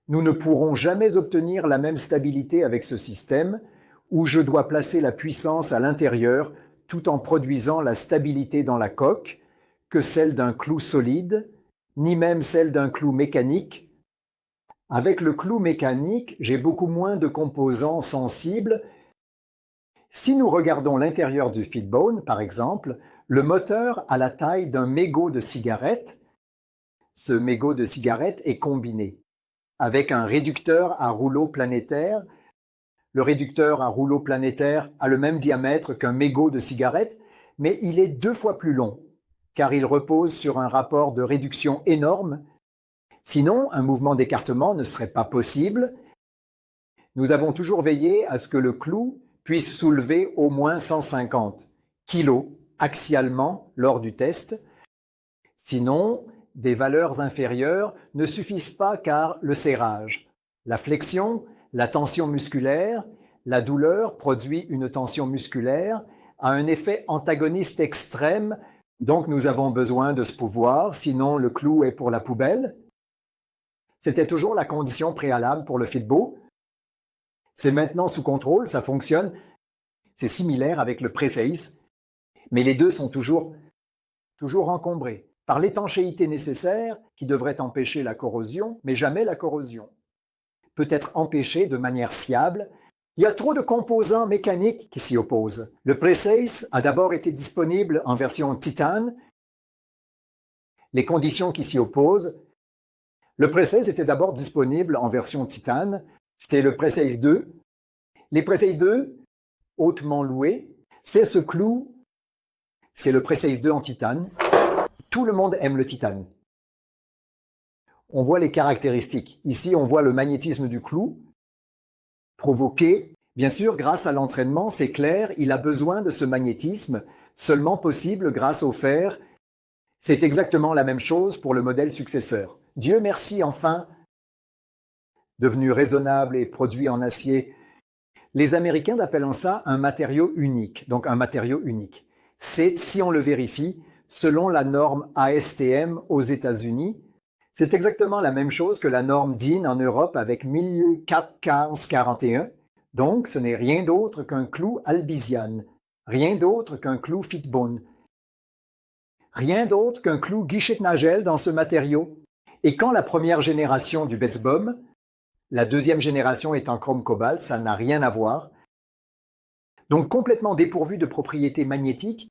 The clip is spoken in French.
Nous ne pourrons jamais obtenir la même stabilité avec ce système où je dois placer la puissance à l'intérieur tout en produisant la stabilité dans la coque que celle d'un clou solide, ni même celle d'un clou mécanique. Avec le clou mécanique, j'ai beaucoup moins de composants sensibles. Si nous regardons l'intérieur du Fitbone, par exemple, le moteur a la taille d'un mégot de cigarette. Ce mégot de cigarette est combiné avec un réducteur à rouleau planétaire. Le réducteur à rouleau planétaire a le même diamètre qu'un mégot de cigarette, mais il est 2 fois plus long, car il repose sur un rapport de réduction énorme. Sinon, un mouvement d'écartement ne serait pas possible. Nous avons toujours veillé à ce que le clou puisse soulever au moins 150 kg axialement lors du test. Sinon, des valeurs inférieures ne suffisent pas car le serrage, la flexion, la tension musculaire, la douleur produit une tension musculaire, a un effet antagoniste extrême, donc nous avons besoin de ce pouvoir, sinon le clou est pour la poubelle. C'était toujours la condition préalable pour le Fitbo. C'est maintenant sous contrôle, ça fonctionne. C'est similaire avec le Preceis, mais les deux sont toujours encombrés par l'étanchéité nécessaire qui devrait empêcher la corrosion, mais jamais la corrosion peut être empêchée de manière fiable. Il y a trop de composants mécaniques qui s'y opposent. Le Preceis a d'abord été disponible en version titane. Les conditions qui s'y opposent. Le Preceis était d'abord disponible en version titane. C'était le Preceis 2. Les Preceis 2, hautement loués, c'est ce clou, c'est le Preceis 2 en titane. Tout le monde aime le titane. On voit les caractéristiques. Ici, on voit le magnétisme du clou provoqué. Bien sûr, grâce à l'entraînement, c'est clair, il a besoin de ce magnétisme, seulement possible grâce au fer. C'est exactement la même chose pour le modèle successeur. Dieu merci, enfin, devenu raisonnable et produit en acier. Les Américains appellent ça un matériau unique, donc un matériau unique. C'est, si on le vérifie, selon la norme ASTM aux États-Unis, c'est exactement la même chose que la norme DIN en Europe avec 1441. Donc, ce n'est rien d'autre qu'un clou Albisian, rien d'autre qu'un clou Fitbone, rien d'autre qu'un clou Guichet-Nagel dans ce matériau. Et quand la première génération du Bettsbom, la deuxième génération est en chrome cobalt, ça n'a rien à voir. Donc complètement dépourvu de propriétés magnétiques,